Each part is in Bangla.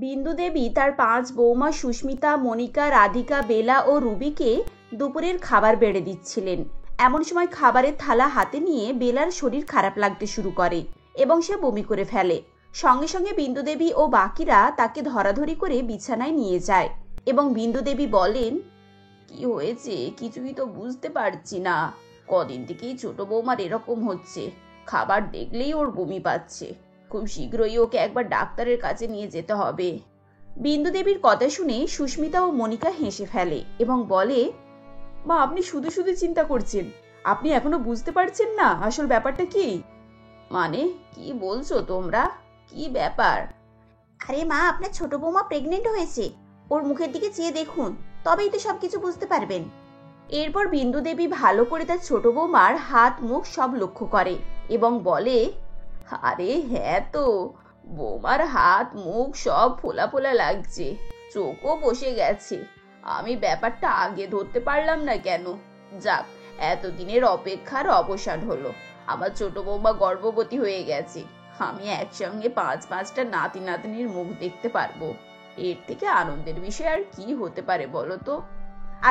বিন্দু দেবী তার 5 বৌমা সুস্মিতা, মনিকা, রাধিকা, বেলা ও রুবিকে দুপুরের খাবার বেড়ে দিচ্ছিলেন। এমন সময় খাবারের থালা হাতে নিয়ে বেলার শরীর খারাপ লাগতে শুরু করে এবং সে বমি করে ফেলে। সঙ্গে সঙ্গে বিন্দু দেবী ও বাকিরা তাকে ধরাধরি করে বিছানায় নিয়ে যায় এবং বিন্দু দেবী বলেন, কি হয়েছে কিছুই তো বুঝতে পারছি না। কদিন থেকেই ছোট বৌমার এরকম হচ্ছে, খাবার দেখলেই ওর বমি পাচ্ছে। খুব শীঘ্রই ওকে একবার ডাক্তারের কাছে নিয়ে যেতে হবে। বিন্দু দেবীর কথা শুনে সুস্মিতা ও মনিকা হেসে ফেলে এবং বলে, মা আপনি শুধু শুধু চিন্তা করছেন, আপনি এখনো বুঝতে পারছেন না আসল ব্যাপারটা কি? মানে কি বলছো তোমরা, কি ব্যাপার? আরে মা, আপনার ছোট বৌমা প্রেগনেন্ট হয়েছে, ওর মুখের দিকে চেয়ে দেখুন, তবেই তো সবকিছু বুঝতে পারবেন। এরপর বিন্দু দেবী ভালো করে তার ছোট বৌমার হাত মুখ সব লক্ষ্য করে এবং বলে, আরে হ্যাঁ তো, বৌমার হাত মুখ সব ফোলা ফোলা লাগছে, চোখও বসে গেছে। আমি ব্যাপারটা আগে ধরতে পারলাম না কেন? যাক, এতদিনের অপেক্ষার অবসান হলো। আমার ছোট বৌমা গর্ভবতী হয়ে গেছে। আমি একসঙ্গে 5-5টা নাতি নাতনির মুখ দেখতে পারবো। এর থেকে আনন্দের বিষয় আর কি হতে পারে বলো তো?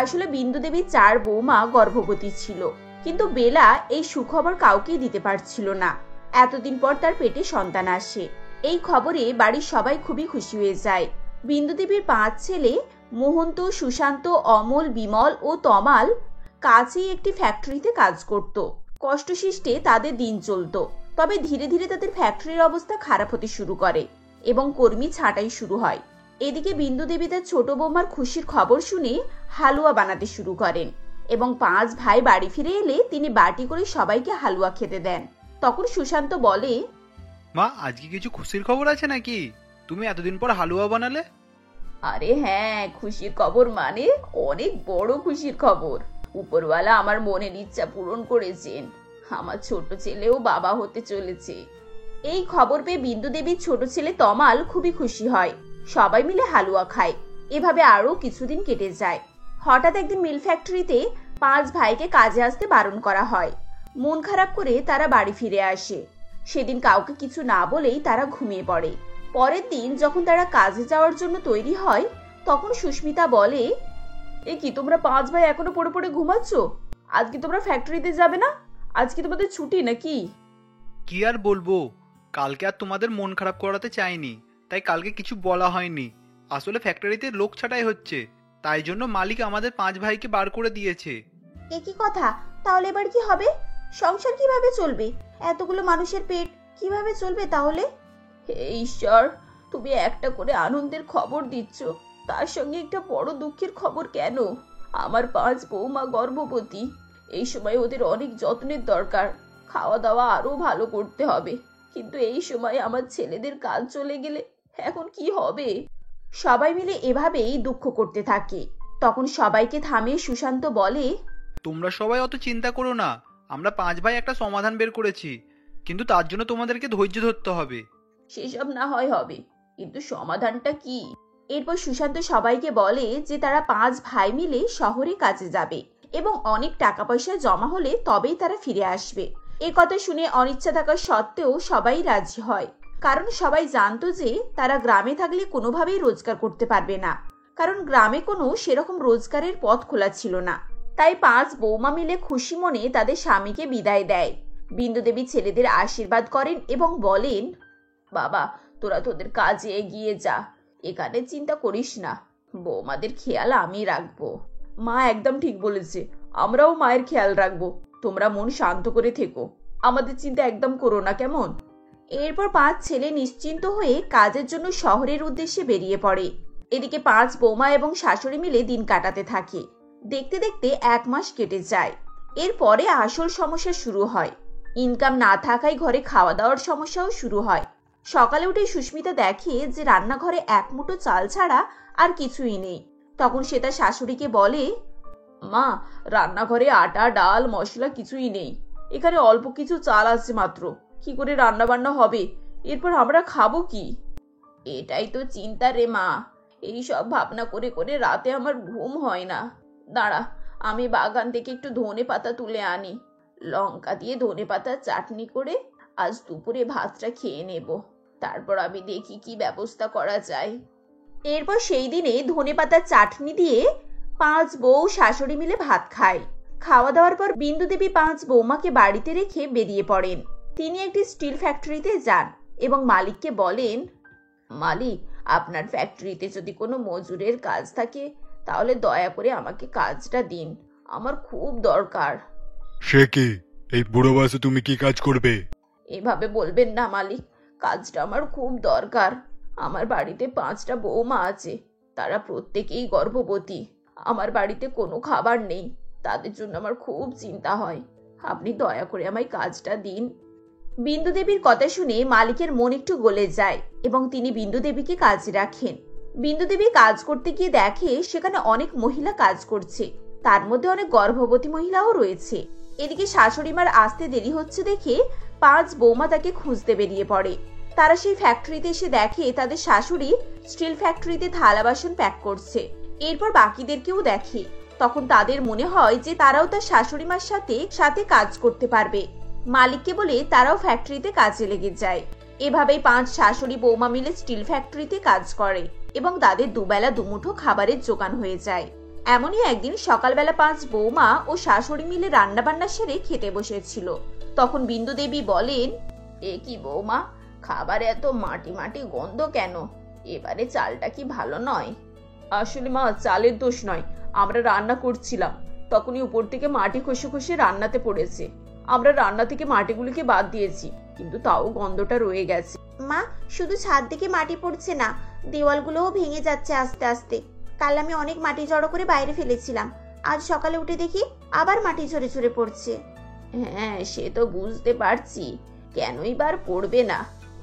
আসলে বিন্দু দেবীর 4 বৌমা গর্ভবতী ছিল, কিন্তু বেলা এই সুখবর কাউকেই দিতে পারছিল না। এতদিন পর তার পেটে সন্তান আসে, এই খবরে বাড়ির সবাই খুবই খুশি হয়ে যায়। বিন্দু দেবীর 5 ছেলে মোহন্ত, সুশান্ত, অমল, বিমল ও তমাল কাছেই একটি ফ্যাক্টরিতে কাজ করত। কষ্টশিষ্টে তাদের দিন চলত। তবে ধীরে ধীরে তাদের ফ্যাক্টরির অবস্থা খারাপ হতে শুরু করে এবং কর্মী ছাঁটাই শুরু হয়। এদিকে বিন্দু দেবী তার ছোট বৌমার খুশির খবর শুনে হালুয়া বানাতে শুরু করেন এবং 5 ভাই বাড়ি ফিরে এলে তিনি বাটি করে সবাইকে হালুয়া খেতে দেন। তখন সুশান্ত বলে, মা আজকে কিছু খুশির খবর আছে নাকি? তুমি এতদিন পর হালুয়া বানালে? আরে হ্যাঁ, খুশির খবর মানে অনেক বড় খুশির খবর। উপরওয়ালা আমার মনের ইচ্ছা পূরণ করেছেন, আমার ছোট ছেলেও বাবা হতে চলেছে। এই খবর পেয়ে বিন্দু দেবীর ছোট ছেলে তমাল খুবই খুশি হয়। সবাই মিলে হালুয়া খায়। এভাবে আরো কিছুদিন কেটে যায়। হঠাৎ একদিন মিল ফ্যাক্টরিতে 5 ভাইকে কাজে আসতে বারণ করা হয়। মন খারাপ করে তারা বাড়ি ফিরে আসে। সেদিন কাউকে কিছু না বলেই তারা ঘুমিয়ে পড়ে। পরের দিন যখন তারা কাজে যাওয়ার জন্য তৈরি হয়, তখন সুস্মিতা বলে, এ কি তোমরা 5 ভাই এখনো পড়ে পড়ে ঘুমাচ্ছ? আজকে তোমরা ফ্যাক্টরিতে যাবে না? আজকে তোমাদের ছুটি নাকি? কি আর বলবো, কালকে আর তোমাদের মন খারাপ করাতে চাইনি, তাই কালকে কিছু বলা হয়নি। আসলে ফ্যাক্টরিতে লোক ছাঁটাই হচ্ছে, তাই জন্য মালিক আমাদের 5 ভাইকে বার করে দিয়েছে। এ কি কথা? তাহলে এবার কি হবে? সংসার কিভাবে চলবে? এতগুলো মানুষের পেট কিভাবে চলবে তাহলে? হে ঈশ্বর, তুমি একটা করে আনন্দের খবর দিচ্ছ, তার সঙ্গে একটা বড় দুঃখের খবর কেন? আমার 5 বৌমা গর্ভবতী। এই সময় ওদের অনেক যত্নের দরকার, খাওয়া দাওয়া আরো ভালো করতে হবে। কিন্তু এই সময় আমার ছেলেদের কাজ চলে গেলে এখন কি হবে? সবাই মিলে এভাবেই দুঃখ করতে থাকে। তখন সবাইকে থামিয়ে সুশান্ত বলে, তোমরা সবাই অত চিন্তা করো না, আমরা 5 ভাই একটা সমাধান বের করেছি, কিন্তু তার জন্য তোমাদেরকে ধৈর্য ধরতে হবে। সেসব না হয় হবে, কিন্তু সমাধানটা কি? এরপর সুশান্ত সবাইকে বলে যে তারা 5 ভাই মিলে শহরে কাজে যাবে এবং অনেক টাকা পয়সা জমা হলে তবেই তারা ফিরে আসবে। এই কথা শুনে অনিচ্ছা থাকা সত্ত্বেও সবাই রাজি হয়, কারণ সবাই জানতো যে তারা গ্রামে থাকলে কোনোভাবেই রোজগার করতে পারবে না, কারণ গ্রামে কোনো সেরকম রোজগারের পথ খোলা ছিল না। তাই 5 বৌমা মিলে খুশি মনে তাদের স্বামীকে বিদায় দেয়। বিন্দু দেবী ছেলেদের আশীর্বাদ করেন এবং বলেন, বাবা তোরা তোদের কাজে এগিয়ে যা, এখানে চিন্তা করিস না, বৌমাদের খেয়াল আমি রাখবো। মা একদম ঠিক বলেছে, আমরাও মায়ের খেয়াল রাখবো। তোমরা মন শান্ত করে থেকো, আমাদের চিন্তা একদম করো না, কেমন? এরপর 5 ছেলে নিশ্চিন্ত হয়ে কাজের জন্য শহরের উদ্দেশ্যে বেরিয়ে পড়ে। এদিকে 5 বৌমা এবং শাশুড়ি মিলে দিন কাটাতে থাকে। দেখতে দেখতে 1 মাস কেটে যায়। এরপরে আসল সমস্যা শুরু হয়। ইনকাম না থাকায় ঘরে খাওয়া দাওয়ার সমস্যাও শুরু হয়। সকালে উঠে সুস্মিতা দেখে যে রান্নাঘরে 1 মুঠো চাল ছাড়া আর কিছুই নেই। তখন সে তার শাশুড়িকে বলে, মা, রান্নাঘরে আটা ডাল মশলা কিছুই নেই, এখানে অল্প কিছু চাল আছে মাত্র, কি করে রান্না বান্না হবে? এরপর আমরা খাবো কি? এটাই তো চিন্তা রে মা, এই সব ভাবনা করে করে রাতে আমার ঘুম হয় না। দাঁড়া, আমি বাগান থেকে একটু ধনে পাতা তুলে আনি, লঙ্কা দিয়ে ধনে পাতার চাটনি করে আজ দুপুরে ভাতটা খেয়ে নেব। তারপর আমি দেখি কি ব্যবস্থা করা যায়। এরপর সেই দিনে ধনেপাতার চাটনি দিয়ে 5 বউ শাশুড়ি মিলে ভাত খায়। খাওয়া দাওয়ার পর বিন্দু দেবী 5 বৌমাকে বাড়িতে রেখে বেরিয়ে পড়েন। তিনি একটি স্টিল ফ্যাক্টরিতে যান এবং মালিককে বলেন, মালিক, আপনার ফ্যাক্টরিতে যদি কোনো মজুরের কাজ থাকে তাহলে দয়া করে আমাকে কাজটা দিন, আমার খুব দরকার। সে কি, এই বুড়ো বয়সে তুমি কি কাজ করবে? এভাবে বলবেন না মালিক, কাজটা আমার খুব দরকার। আমার বাড়িতে 5টা বৌমা আছে, তারা প্রত্যেকেই গর্ভবতী। আমার বাড়িতে কোনো খাবার নেই, তাদের জন্য আমার খুব চিন্তা হয়। আপনি দয়া করে আমায় কাজটা দিন। বিন্দু দেবীর কথা শুনে মালিকের মন একটু গলে যায় এবং তিনি বিন্দু দেবীকে কাজে রাখেন। বিন্দু দেবী কাজ করতে গিয়ে দেখে সেখানে অনেক মহিলা কাজ করছে, তার মধ্যে অনেক গর্ভবতী মহিলাও রয়েছে। এদিকে শাশুড়িমার আসতে দেরি হচ্ছে দেখে 5 বৌমা তাকে খুঁজতে বেরিয়ে পড়ে। তারা সেই ফ্যাক্টরিতে এসে দেখে তাদের শাশুড়ি স্টিল ফ্যাক্টরিতে থালা বাসন প্যাক করছে। এরপর বাকিদেরকেও দেখে। তখন তাদের মনে হয় যে তারাও তার শাশুড়িমার সাথে সাথে কাজ করতে পারবে। মালিককে বলে তারাও ফ্যাক্টরিতে কাজে লেগে যায়। এভাবেই 5 শাশুড়ি বৌমা মিলে স্টিল ফ্যাক্টরিতে কাজ করে এবং তাদের দুবেলা দুমুঠো খাবারের জোগান হয়ে যায়। এমনই একদিন সকালবেলা 5 বৌমা ও শাশুড়ি মিলে রান্না বান্না সেরে খেতে বসেছিল। তখন বিন্দু দেবী বলেন, এ কি বৌমা, খাবার এত মাটি মাটি গন্ধ কেন? এবারে চালটা কি ভালো নয়? আসলে মা, চালের দোষ নয়, আমরা রান্না করছিলাম, তখনই উপর থেকে মাটি খসে খসে রান্নাতে পড়েছে। আমরা রান্না থেকে মাটিগুলিকে বাদ দিয়েছি, কিন্তু তাও গন্ধটা রয়ে গেছে। মা, শুধু ছাদ থেকে মাটি পড়ছে না, দেওয়ালগুলোও ভেঙে যাচ্ছে আস্তে আস্তে। কাল আমি অনেক মাটি জড়ো করে বাইরে ফেলেছিলাম, আজ সকালে উঠে দেখি আবার মাটি ঝরে ঝরে পড়ছে। হ্যাঁ, সে তো বুঝতে পারছি, কেনই বার পড়বে না?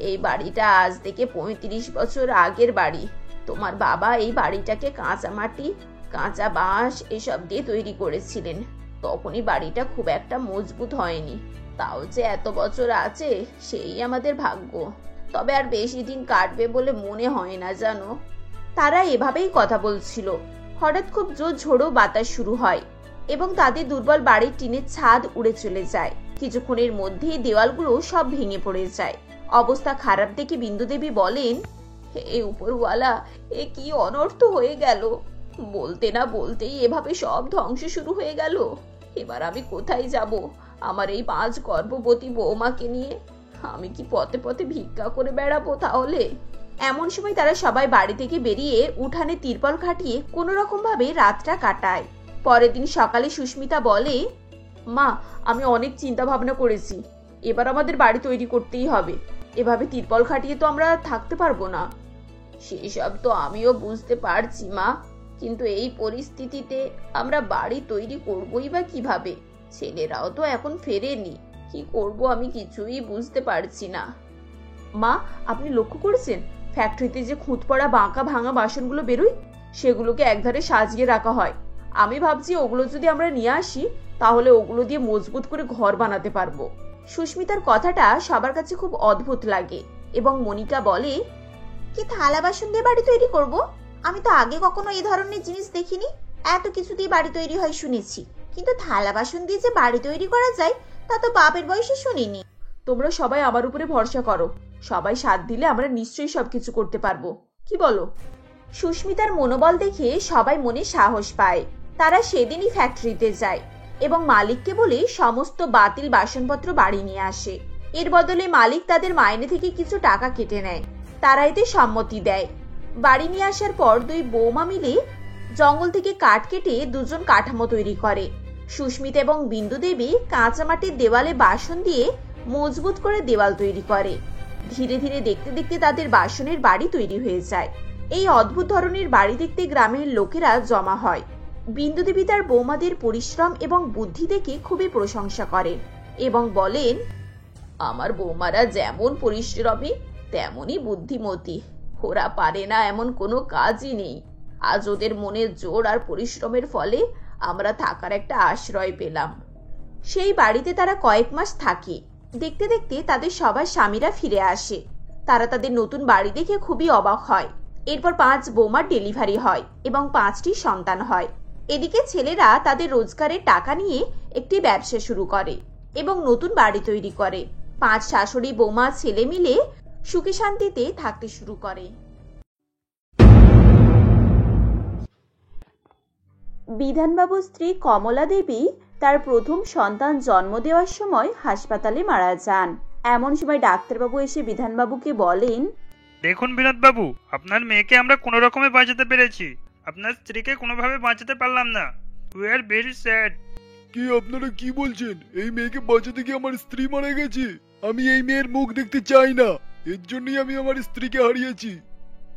এই বাড়িটা আজ থেকে 35 বছর আগের বাড়ি। তোমার বাবা এই বাড়িটাকে কাঁচা মাটি, কাঁচা বাঁশ এসব দিয়ে তৈরি করেছিলেন। তখনই বাড়িটা খুব একটা মজবুত হয়নি, তাও যে এত বছর আছে সেই আমাদের ভাগ্য। তবে আর বেশি দিন কাটবে বলে মনে হয় না, জানো। তারা এভাবেই কথা বলছিল, হঠাৎ খুব জোর ঝোড়ো বাতাস শুরু হয় এবং তাদের দুর্বল বাড়ির টিনের ছাদ উড়ে চলে যায়। কিছুক্ষণের মধ্যেই দেওয়ালগুলো সব ভেঙে পড়ে যায়। অবস্থা খারাপ দেখে বিন্দু দেবী বলেন, হে উপরওয়ালা, এ কি অনর্থ হয়ে গেল! বলতে না বলতেই এভাবে সব ধ্বংস শুরু হয়ে গেল। এবার আমি কোথায় যাব আমার এই 5 গর্ভবতী বৌমাকে নিয়ে? আমি কি পথে পথে ভিক্ষা করে বেড়াবো তাহলে? এমন সময় তারা সবাই বাড়ি থেকে বেরিয়ে উঠানে তিরপল খাটিয়ে কোনো রকম ভাবে রাতটা কাটায়। পরের দিন সকালে সুস্মিতা বলে, মা, আমি অনেক চিন্তা ভাবনা করেছি, এবার আমাদের বাড়ি তৈরি করতেই হবে। এভাবে তিরপল খাটিয়ে তো আমরা থাকতে পারবো না। সেসব তো আমিও বুঝতে পারছি মা, কিন্তু এই পরিস্থিতিতে আমরা বাড়ি তৈরি করবই বা কিভাবে? ছেলেরাও তো এখন ফেরেনি, কি করব আমি কিছুই বুঝতে পারছি না। মা, আপনি লক্ষ্য করেছেন ফ্যাক্টরিতে যে খুঁত পড়া বাঁকা ভাঙা বাসনগুলো বেরোয়, সেগুলোকে একধারে সাজিয়ে রাখা হয়। আমি ভাবছি ওগুলো যদি আমরা নিয়ে আসি তাহলে ওগুলো দিয়ে মজবুত করে ঘর বানাতে পারবো। সুস্মিতার কথাটা সবার কাছে খুব অদ্ভুত লাগে এবং মনিকা বলে, কি থালা বাসন দিয়ে বাড়ি তৈরি করব? আমি তো আগে কখনো এই ধরনের জিনিস দেখিনি। এত কিছু দিয়ে বাড়ি তৈরি হয় শুনেছি, কিন্তু থালা বাসন দিয়ে যে বাড়ি তৈরি করা যায় তা তো বাপের বয়সে শুনিনি। তোমরা সবাই আমার উপরে ভরসা করো, সবাই সাথ দিলে আমরা নিশ্চয়ই সবকিছু করতে পারবো, কি বলো? সুস্মিতার মনোবল দেখে সবাই মনে সাহস পায়। তারা সেদিনই ফ্যাক্টরিতে যায় এবং মালিককে বলে সমস্ত বাতিল বাসনপত্র বাড়ি নিয়ে আসে। এর বদলে মালিক তাদের মাইনে থেকে কিছু টাকা কেটে নেয়। তারা এতে সম্মতি দেয়। বাড়ি নিয়ে আসার পর 2 বৌমা মিলে জঙ্গল থেকে কাঠ কেটে 2জন কাঠামো তৈরি করে। সুস্মিতা এবং বিন্দু দেবী কাঁচা মাটির দেওয়ালে বাসন দিয়ে মজবুত করে দেওয়াল তৈরি করে। ধীরে ধীরে দেখতে দেখতে তাদের বাসনের বাড়ি তৈরি হয়ে যায়। এই অদ্ভুত ধরনের বাড়ি দেখতে গ্রামের লোকেরা জমা হয়। বিন্দু দেবী তার বৌমাদের পরিশ্রম এবং বুদ্ধি দেখে খুবই প্রশংসা করেন এবং বলেন, আমার বৌমারা যেমন পরিশ্রমী তেমনই বুদ্ধিমতী। ওরা পারে না এমন কোনো কাজই নেই। আজ ওদের মনের জোর আর পরিশ্রমের ফলে আমরা থাকার একটা আশ্রয় পেলাম। সেই বাড়িতে তারা কয়েক মাস থাকে। দেখতে দেখতে তাদের সবার স্বামীরা ফিরে আসে। তারা তাদের নতুন বাড়ি দেখে খুবই অবাক হয়। এরপর 5 বৌমার ডেলিভারি হয় এবং 5টি সন্তান হয়। এদিকে ছেলেরা তাদের রোজগারের টাকা নিয়ে একটি ব্যবসা শুরু করে এবং নতুন বাড়ি তৈরি করে। 5 শাশুড়ি বৌমা ছেলে মিলে সুখে শান্তিতে থাকতে শুরু করে। বিধানবাবুর স্ত্রী কমলা দেবী তার প্রথম সন্তান জন্ম দেওয়ার সময় হাসপাতালে মারা যান। এমন সময় ডাক্তারবাবু এসে বিধানবাবুকে বলেন, দেখুন বিনোদবাবু, আপনার মেয়েকে আমরা কোনো রকমে বাঁচাতে পেরেছি, আপনার স্ত্রীকে কোনোভাবে বাঁচাতে পারলাম না। We are very sad. কি আপনারা কি বলছেন? এই মেয়েকে বাঁচাতে গিয়ে আমার স্ত্রী মারা গেছে। আমি এই মেয়ের মুখ দেখতে চাই না, এর জন্যই আমি আমার স্ত্রীকে হারিয়েছি।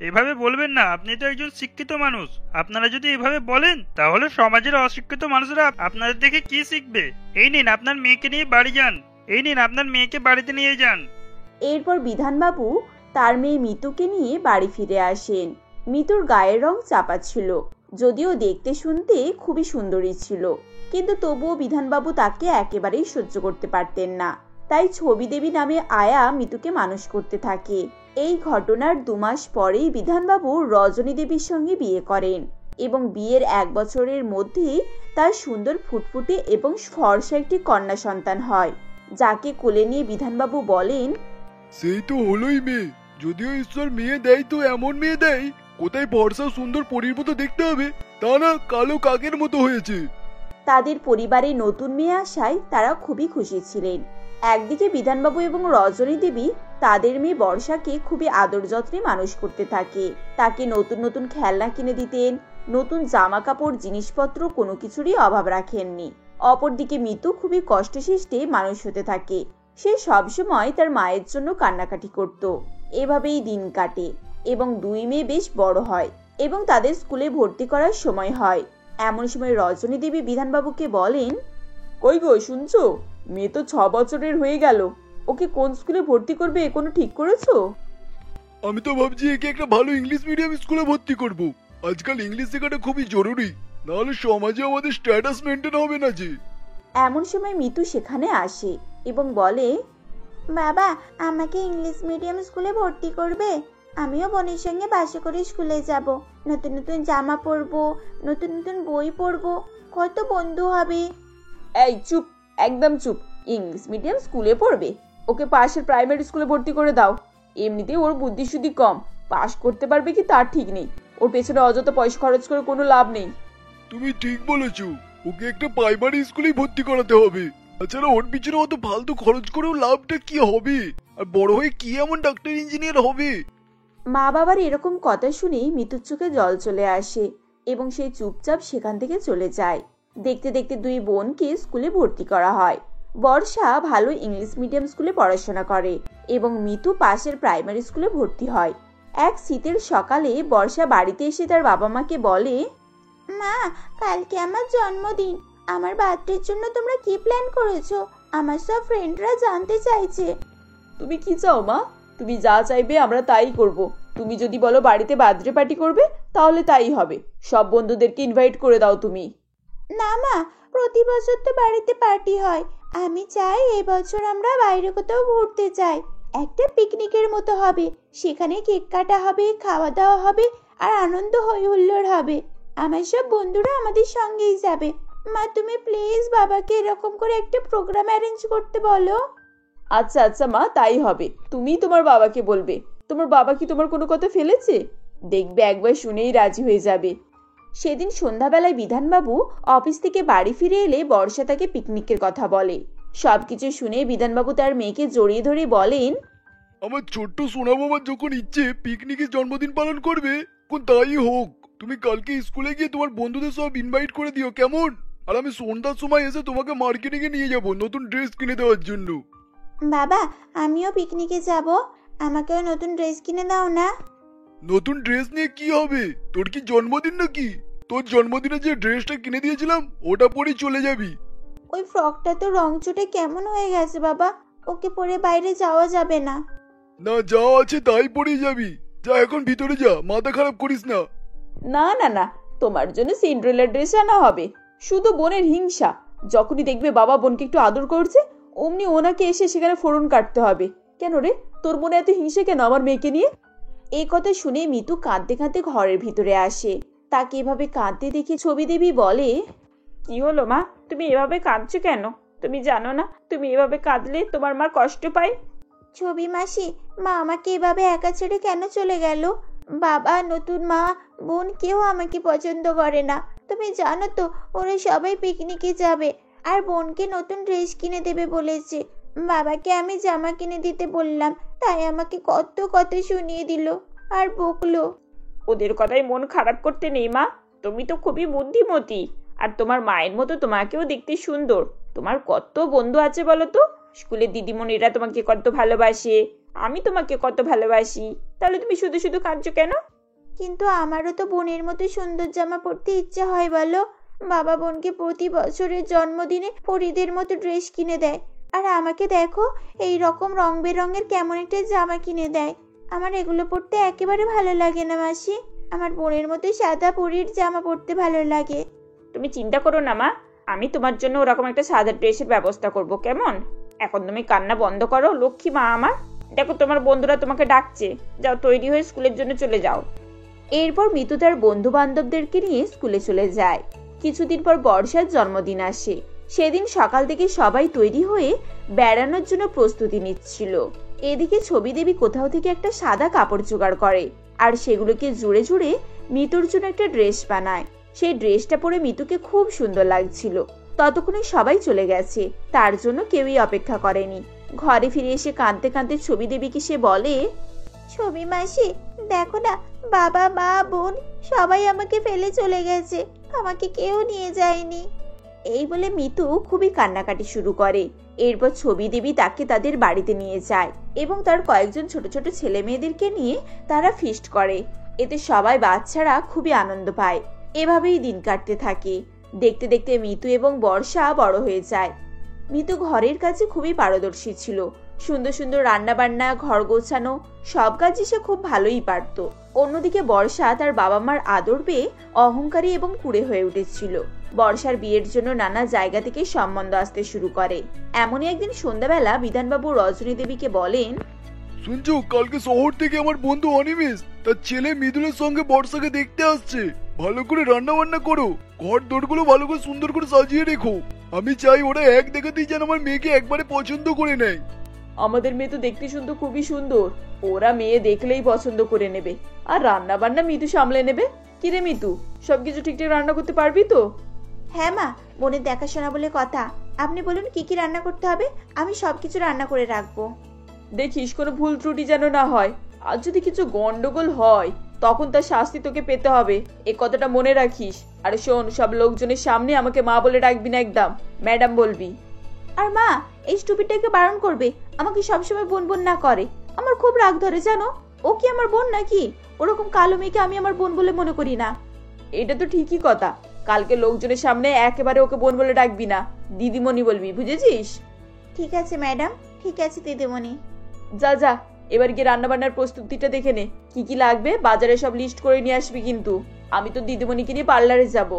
এভাবে বলবেন না, আপনি তো একজন শিক্ষিত মানুষ। আপনারা যদি এভাবে বলেন তাহলে সমাজের অশিক্ষিত মানুষরা আপনাদের দেখে কি শিখবে? এই নিন, আপনার মেয়েকে নিয়ে বাড়ি যান। এই নিন, আপনার মেয়েকে বাড়িতে নিয়ে যান। এরপর বিধানবাবু তার মেয়ে মিতুকে নিয়ে বাড়ি ফিরে আসেন। মিতুর গায়ের রং চাপা ছিল, যদিও দেখতে শুনতে খুবই সুন্দরী ছিল, কিন্তু তবুও বিধানবাবু তাকে একেবারেই সহ্য করতে পারতেন না। তাই ছবি দেবী নামে আয়া মিতুকে মানুষ করতে থাকে। এই ঘটনার 2 মাস পরেই বিধানবাবু রজনী দেবীর সঙ্গে বিয়ে করেন এবং বিয়ের 1 বছরের মধ্যেই তার সুন্দর ফুটফুটে এবং ফর্সা একটি কন্যা সন্তান হয়, যাকে কোলে নিয়ে বিধানবাবু বলেন, সেই তো হলোই মেয়ে। যদিও ঈশ্বর মেয়ে দেয় তো এমন মেয়ে দেয়, কোথায় ভরসা সুন্দর পরীর মতো দেখতে হবে, তা না কালো কাকের মতো হয়েছে। তাদের পরিবারে নতুন মেয়ে আসায় তারা খুবই খুশি ছিলেন। একদিকে বিধানবাবু এবং রজনী দেবী তাদের মেয়ে বর্ষাকে খুবই আদর যত্নে মানুষ করতে থাকে। তাকে নতুন নতুন খেলনা কিনে দিতেন, নতুন জামা কাপড় জিনিসপত্র কোনো কিছুরই অভাব রাখেননি। অপরদিকে মিতু খুবই কষ্টসৃষ্টে মানুষ হতে থাকে। সে সবসময় তার মায়ের জন্য কান্নাকাটি করত। এভাবেই দিন কাটে এবং 2 মেয়ে বেশ বড় হয় এবং তাদের স্কুলে ভর্তি করার সময় হয়। এমন সময় রজনী দেবী বিধানবাবুকে বলেন, কই গো শুনছো? মেয়ে তো 6 বছরের হয়ে গেল, ওকে কোন স্কুলে ভর্তি করবে কোনো ঠিক করেছো? আমি তো ভাবছি একে একটা ভালো ইংলিশ মিডিয়াম স্কুলে ভর্তি করব। আজকাল ইংলিশ শেখাটা খুবই জরুরি, নাহলে সমাজে আমাদের স্ট্যাটাস মেনটেন হবে না যে। এমন সময় মিতু সেখানে আসে এবং বলে, বাবা আমাকে ইংলিশ মিডিয়াম স্কুলে ভর্তি করবে? আমিও বোনের সঙ্গে বাসে করে স্কুলে যাব, নতুন নতুন জামা পরবো, নতুন নতুন বই পড়বো, কত বন্ধু হবে। এই চুপ, একদম চুপ। ইংলিশ মিডিয়াম স্কুলে পড়বে? ওকে পাশের প্রাইমারি স্কুলে ভর্তি করে দাও। এমনিতেই ওর বুদ্ধিশুদ্ধি কম, পাশ করতে পারবে কি তার ঠিক নেই। ওর পেছনে অযথা পয়সা খরচ করে কোনো লাভ নেই। তুমি ঠিক বলেছো, ওকে একটা প্রাইমারি স্কুলেই ভর্তি করাতে হবে। তাছাড়া ওর পিছনে অত ফালতু খরচ করেও লাভটা কি হবে? আর বড় হয়ে কি এমন ডাক্তার ইঞ্জিনিয়ার হবে? মা বাবার এরকম কথা শুনেই মিতুর চোখে জল চলে আসে এবং সে চুপচাপ সেখান থেকে চলে যায়। দেখতে দেখতে 2 বোনকে স্কুলে ভর্তি করা হয়। বর্ষা ভালো ইংলিশ মিডিয়াম স্কুলে পড়াশোনা করে এবং মিতু পাশের প্রাইমারি স্কুলে ভর্তি হয়। এক শীতের সকালে বর্ষা বাড়িতে এসে তার বাবা মাকে বলে, মা কালকে আমার জন্মদিন, আমার বার্থডের জন্য তোমরা কি প্ল্যান করেছো? আমার সব ফ্রেন্ডরা জানতে চাইছে। তুমি কি চাও মা? তুমি যা চাইবে আমরা তাই করব। তুমি যদি বলো বাড়িতে বার্থডে পার্টি করবে তাহলে তাই হবে। সব বন্ধুদেরকে ইনভাইট করে দাও তুমি। না মা, প্রতি বছর তো বাড়িতে পার্টি হয়। আমি চাই এবছর আমরা বাইরে কোথাও ঘুরতে যাই, একটা পিকনিকের মতো হবে। সেখানে কেক কাটা হবে, খাওয়া দাওয়া হবে আর আনন্দ হই হুল্লোড় হবে। আমার সব বন্ধুরা আমাদের সঙ্গেই যাবে। মা তুমি প্লিজ বাবাকে এরকম করে একটা প্রোগ্রাম অ্যারেঞ্জ করতে বলো। আচ্ছা আচ্ছা মা, তাই হবে। তুমি তোমার বাবাকে বলবে। তোমার বাবা কি তোমার কোনো কথা ফেলেছে? দেখবে একবার শুনেই রাজি হয়ে যাবে। সেদিন সন্ধ্যাবেলায় বিধানবাবু অফিস থেকে বাড়ি ফিরে এলে বর্ষা তাকে পিকনিকের কথা বলে। সবকিছু শুনে বিধানবাবু তার মেয়েকে জড়িয়ে ধরে বলেন, আমার ছোট্ট সোনা বাবার যখন ইচ্ছে পিকনিকে জন্মদিন পালন করবে, কোন তাই হোক। তুমি কালকে স্কুলে গিয়ে তোমার বন্ধুদের সব ইনভাইট করে দিও, কেমন? আর আমি সন্ধ্যার সময় এসে তোমাকে মার্কেটিং এ নিয়ে যাব নতুন ড্রেস কিনে দেওয়ার জন্য। বাবা আমিও পিকনিকে যাব, আমাকেও নতুন ড্রেস কিনে দাও না। নতুন ড্রেস নিয়ে কি হবে? তোর কি জন্মদিন নাকি? তোর জন্মদিনে যে ড্রেসটা কিনে দিয়েছিলাম ওটা পরেই চলে যাবি। ওই ফ্রকটা তো রং চটে কেমন হয়ে গেছে বাবা, ওকে পরে বাইরে যাওয়া যাবে না। না, যা আছে তাই পরেই যাবি। যা এখন ভিতরে যা, মাথা খারাপ করিস না। না না না, তোমার জন্য সিন্ড্রেলা ড্রেস আনা হবে। শুধু বোনের হিংসা। যখনই দেখবে বাবা বোনকে একটু আদর করছে অমনি ওনাকে এসে সেখানে ফোড়ন কাটতে হবে। কেন রে, তোর মনে এত হিংসা কেন আমার মেয়েকে নিয়ে? এই কথা শুনে মিতু কাঁদতে কাঁদতে ঘরের ভিতরে আসে। তাকে এভাবে কাঁদতে দেখে ছবি দেবী বলে, কি হলো মা, তুমি এভাবে কাঁদছো কেন? তুমি জানো না তুমি এভাবে কাঁদলে তোমার মা কষ্ট পায়? ছবি মাসি, মা আমাকে এভাবে একা ছেড়ে কেন চলে গেল? বাবা, নতুন মা, বোন কেউ আমাকে পছন্দ করে না। তুমি জানো তো ওরা সবাই পিকনিকে যাবে আর বোনকে নতুন ড্রেস কিনে দেবে বলেছে। বাবাকে আমি জামা কিনে দিতে বললাম, তাই আমাকে কত কথা শুনিয়ে দিল আর বকলো। ওদের কথায় মন খারাপ করতে নেই মা, তুমি তো খুবই বুদ্ধিমতী। আর তোমার মায়ের মতো তোমাকেও দেখতে সুন্দর। তোমার কত বন্ধু আছে বলো তো? স্কুলের দিদিমণিরা তোমাকে কত ভালোবাসে, আমি তোমাকে কত ভালোবাসি। তাহলে তুমি শুধু শুধু কাঁদছো কেন? কিন্তু আমারও তো বোনের মতো সুন্দর জামা পরতে ইচ্ছে হয় বলো। বাবা বোনকে প্রতি বছরের জন্মদিনে পরীদের মতো ড্রেস কিনে দেয়, আর আমাকে দেখো এই রকম রং বেরঙের কেমন একটা জামা কিনে দেয়। আমার এগুলো পরতে একেবারে ভালো লাগে না মাসি। আমার বোনের মতো সাদা পরীর জামা পরতে ভালো লাগে। তুমি চিন্তা করো না মা, আমি তোমার জন্য ওরকম একটা সাদা ড্রেসের ব্যবস্থা করব, কেমন? এখন তুমি কান্না বন্ধ করো, লক্ষ্মী মা আমার। দেখো তোমার বন্ধুরা তোমাকে ডাকছে, যাও তৈরি হয়ে স্কুলের জন্য চলে যাও। এরপর মিতু তার বন্ধু বান্ধবদেরকে নিয়ে স্কুলে চলে যায়। কিছুদিন পর বর্ষার জন্মদিন আসে। সেদিন সকাল থেকে সবাই তৈরি হয়ে বেড়ানোর জন্য প্রস্তুতি নিচ্ছিল। এদিকে ছবি দেবী কোথাও থেকে একটা সাদা কাপড় জোগাড় করে আর সেগুলোকে জুড়ে জুড়ে মিতুর জন্য একটা ড্রেস বানায়। সেই ড্রেসটা পরে মিতুকে খুব সুন্দর লাগছিল। ততক্ষণে সবাই চলে গেছে, তার জন্য কেউই অপেক্ষা করেনি। ঘরে ফিরে এসে কাঁদতে কাঁদতে ছবি দেবীকে সে বলে, ছবি মাসি দেখো না, বাবা মা বোন সবাই আমাকে ফেলে চলে গেছে, আমাকে কেউ নিয়ে যায়নি। এই বলে মিতু খুবই কান্নাকাটি শুরু করে। এরপর ছবি দেবী তাকে তাদের বাড়িতে নিয়ে যায় এবং তার কয়েকজন ছোট ছোট ছেলে মেয়েদেরকে নিয়ে তারা ফিস্ট করে। এতে সবাই বাচ্চারা খুবই আনন্দ পায়। এভাবেই দিন কাটতে থাকে। দেখতে দেখতে মিতু এবং বর্ষা বড় হয়ে যায়। মিতু ঘরের কাজে খুবই পারদর্শী ছিল। সুন্দর সুন্দর রান্না বান্না, ঘর গোছানো সব কাজই সে খুব ভালোই পারত। অন্যদিকে বর্ষা তার বাবা মার আদর পেয়ে অহংকারী এবং কুঁড়ে হয়ে উঠেছিল। বর্ষার বিয়ের জন্য নানা জায়গা থেকে সম্বন্ধ আসতে শুরু করে। এমনই একদিন সন্ধ্যাবেলা বিধানবাবু রজনী দেবীকে বলেন, শুনছো, কালকে শহর থেকে আমার বন্ধু অনিমেষ তার ছেলে মৃদুলের সঙ্গে বর্ষাকে দেখতে আসছে। ভালো করে রান্না বান্না করো, ঘর দোরগুলো ভালো করে সুন্দর করে সাজিয়ে রেখো। আমি চাই ওরা এক দেখাতেই যেন আমার মেয়েকে একবারে পছন্দ করে নেয়। আমাদের মেয়ে তো দেখতে শুনতে খুবই সুন্দর, ওরা মেয়ে দেখলেই পছন্দ করে নেবে। আর রান্না বান্না মিতু সামলে নেবে। কিরে মিতু, সবকিছু ঠিকঠাক রান্না করতে পারবি তো? হ্যাঁ মা, বোনের দেখাশোনা বলে কথা। আপনি বলুন কি কি রান্না করতে হবে, আমি সবকিছু রান্না করে রাখবো। দেখিস কোনো ভুল ত্রুটি যেন না হয়। আর যদি কিছু গন্ডগোল হয় তখন তার শাস্তি তোকে পেতে হবে, এ কথাটা মনে রাখিস। আর শোন, সব লোকজনের সামনে আমাকে মা বলে ডাকবি না, একদম ম্যাডাম বলবি। আর মা, এই স্টুপিডটাকে বারণ করবে, আমাকে সবসময় বোন বোন না করে। আমার খুব রাগ ধরে জানো। ও কি আমার বোন নাকি? ওরকম কালো মেয়েকে আমি আমার বোন বলে মনে করি না। এটা তো ঠিকই কথা, কালকে লোকজনের সামনে একেবারে ওকে বোন বলে ডাকবি না, দিদিমণি বলবি, বুঝেছিস? ঠিক আছে ম্যাডাম, ঠিক আছে দিদিমণি। যা যা, এবার গিয়ে রান্না বান্নার প্রস্তুতিটা দেখে নে। কি কি লাগবে বাজারে সব লিস্ট করে নিয়ে আসবি কিন্তু। আমি তো দিদিমণিকে নিয়ে পার্লারে যাব।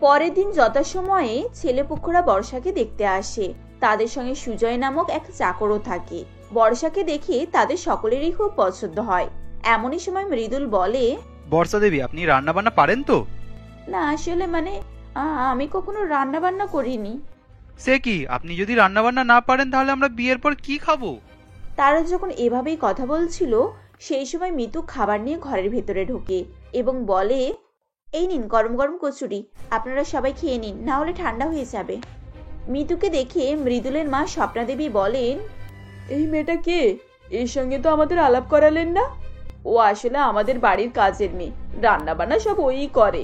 পরের দিন যথাসময়ে ছেলেপক্ষরা বর্ষাকে দেখতে আসে। তাদের সঙ্গে সুজয় নামক এক চাকরও থাকে। বর্ষাকে দেখে তাদের সকলেরই খুব পছন্দ হয়। এমনই সময় মৃদুল বলে, বর্ষা দেবী, আপনি রান্না বান্না পারেন তো? না আসলে আমি কখনো রান্না বান্না করিনি। সে কি, আপনি যদি রান্না বান্না না পারেন তাহলে আমরা বিয়ের পর কি খাবো? তারা যখন এভাবেই কথা বলছিল সেই সময় মিতু খাবার নিয়ে ঘরের ভেতরে ঢোকে এবং বলে, এই নিন গরম গরম কচুরি, আপনারা সবাই খেয়ে নিন, না হলে ঠান্ডা হয়ে যাবে। মিতুকে দেখে মৃদুলের মা স্বপ্না দেবী বলেন, এই মেয়েটা কে? এর সঙ্গে তো আমাদের আলাপ করালেন না। ও আসলে আমাদের বাড়ির কাজের মেয়ে, রান্না বান্না সব ওই করে।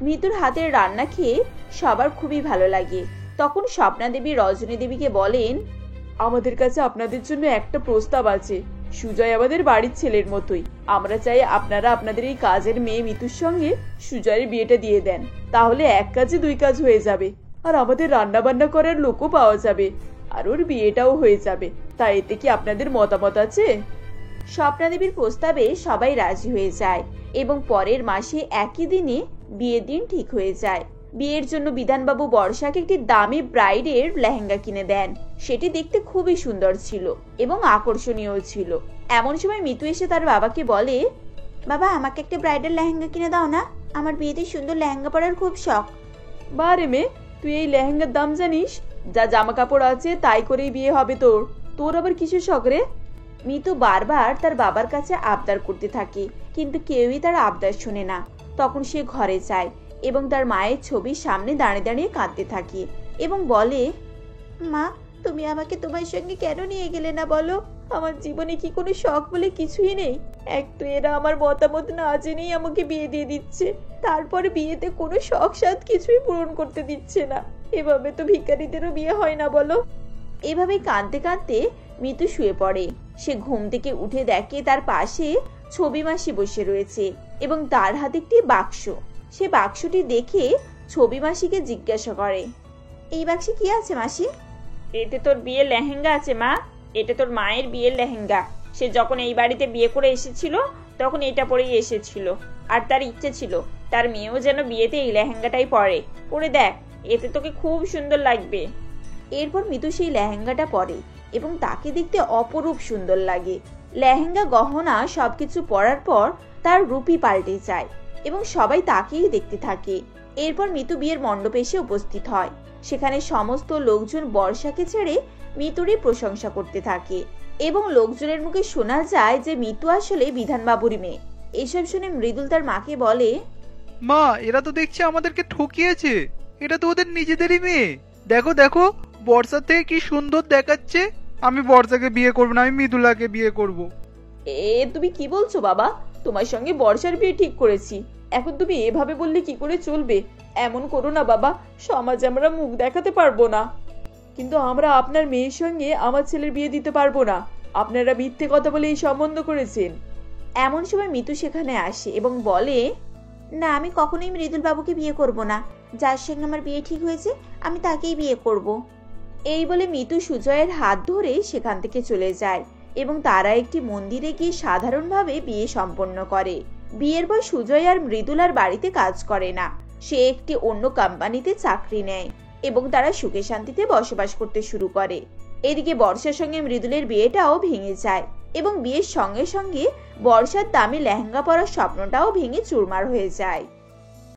মিতুর হাতের রান্না খেয়ে সবার খুবই ভালো লাগে। তখন স্বপ্না দেবী রজনী দেবীকে বলেন, আমাদের কাছে আপনাদের জন্য একটা প্রস্তাব আছে। সুজয় আমাদের বাড়ির ছেলের মতোই। আমরা চাই আপনারা আপনাদের এই কাজের মেয়ে মিতুর সঙ্গে সুজয়ের বিয়েটা দিয়ে দেন। তাহলে এক কাজে দুই কাজ হয়ে যাবে, আর আমাদের রান্না বান্না করার লোকও পাওয়া যাবে, আর ওর বিয়েটাও হয়ে যাবে। তাই এতে কি আপনাদের মতামত আছে? স্বপ্না দেবীর প্রস্তাবে সবাই রাজি হয়ে যায় এবং পরের মাসে একই দিনে বিয়ের দিন ঠিক হয়ে যায়। বিয়ের জন্য বিধানবাবু বর্ষাকে একটি দামি ব্রাইডের লেহেঙ্গা কিনে দেন। সেটি দেখতে খুবই সুন্দর ছিল এবং আকর্ষণীয় ছিল। এমন সময় মিতু এসে তার বাবাকে বলে, বাবা আমাকে একটা ব্রাইডাল লেহেঙ্গা কিনে দাও না, আমার বিয়েতে সুন্দর লেহেঙ্গা পরার খুব শখ। বারে মেয়ে, তুই এই লেহেঙ্গার দাম জানিস? যা জামা কাপড় আছে তাই করেই বিয়ে হবে তোর। তোর আবার কিসের শখ রে? মিতু বারবার তার বাবার কাছে আবদার করতে থাকে, কিন্তু কেউই তার আবদার শুনে না। তখন সে ঘরে যায় এবং তার মায়ের ছবির সামনে দাঁড়িয়ে দাঁড়িয়ে কাঁদতে থাকে এবং বলে, মা, তুমি আমাকে তোমার সঙ্গে কেন নিয়ে গেলে না বলো? আমার জীবনে কি কোনো শখ বলে কিছুই নেই? এক তো এরা আমার মতামত না জেনেই আমাকে বিয়ে দিয়ে দিচ্ছে, তারপরে বিয়েতে কোনো শখ সাধ কিছুই পূরণ করতে দিচ্ছে না। এভাবে তো ভিখারিদেরও বিয়ে হয় না বলো। এভাবে কাঁদতে কাঁদতে মিতু শুয়ে পড়ে। সে ঘুম থেকে উঠে দেখে তার পাশে ছবি মাসি বসে রয়েছে এবং তার হাতে একটি বাক্স। সে বাক্সটি দেখে ছবি মাসিকে জিজ্ঞাসা করে, এই বাক্সে কি আছে মাসি? এতে তোর বিয়ের লেহেঙ্গা আছে মা। এটা তোর মায়ের বিয়ের লেহেঙ্গা। সে যখন এই বাড়িতে বিয়ে করে এসেছিল তখন এটা পরেই এসেছিল, আর তার ইচ্ছে ছিল তার মেয়েও যেন বিয়েতে এই লেহেঙ্গাটাই পরে দেখ, এতে তোকে খুব সুন্দর লাগবে। এরপর মিতু সেই লেহেঙ্গাটা পরে এবং তাকে দেখতে অপরূপ সুন্দর লাগে। লেহেঙ্গা, গহনা সবকিছু পরার পর তার রূপই পাল্টে যায় এবং সবাই তাকেই দেখতে থাকে। এরপর মিতু বিয়ের মণ্ডপে এসে উপস্থিত হয়। সেখানে সমস্ত লোকজন বর্ষাকে ছেড়ে মিতুরই প্রশংসা করতে থাকে এবং লোকজনের মুখে শোনা যায় যে মিতু আসলে বিধানবাবুরই মেয়ে। এসব শুনে মৃদুল তার মাকে বলে, মা, এরা তো দেখছি আমাদেরকে ঠকিয়েছে। এটা তো ওদের নিজেদেরই মেয়ে। দেখো দেখো, বর্ষার থেকে কি সুন্দর দেখাচ্ছে। আমি বর্ষাকে বিয়ে করবো না, আমি মৃদুলাকে বিয়ে করব। তুমি কি বলছো বাবা? তোমার সঙ্গে বর্ষার বিয়ে ঠিক করেছি, এখন তুমি এভাবে বললে কি করে চলবে? এমন করো না বাবা, সমাজে আমরা মুখ দেখাতে পারবো না। কিন্তু আমরা আপনার মেয়ের সঙ্গে আমার ছেলের বিয়ে দিতে পারবো না। আপনারা মিথ্যে কথা বলে এই সম্বন্ধ করেছেন। এমন সময় মিতু সেখানে আসে এবং বলে, না, আমি কখনোই মৃদুল বাবুকে বিয়ে করব না। যার সঙ্গে আমার বিয়ে ঠিক হয়েছে আমি তাকেই বিয়ে করব। এই বলে মিতু সুজয়ের হাত ধরে সেখান থেকে চলে যায় এবং তারা একটি মন্দিরে গিয়ে সাধারণভাবে বিয়ে সম্পন্ন করে। বিয়ের পর সুজয় আর মৃদুল আর বাড়িতে কাজ করে না। সে একটি অন্য কোম্পানিতে চাকরি নেয় এবং তারা সুখে শান্তিতে বসবাস করতে শুরু করে। এদিকে বর্ষার সঙ্গে মৃদুলের বিয়েটাও ভেঙে যায় এবং বিয়ের সঙ্গে সঙ্গে বর্ষার দামি লেহেঙ্গা পরার স্বপ্নটাও ভেঙে চুরমার হয়ে যায়।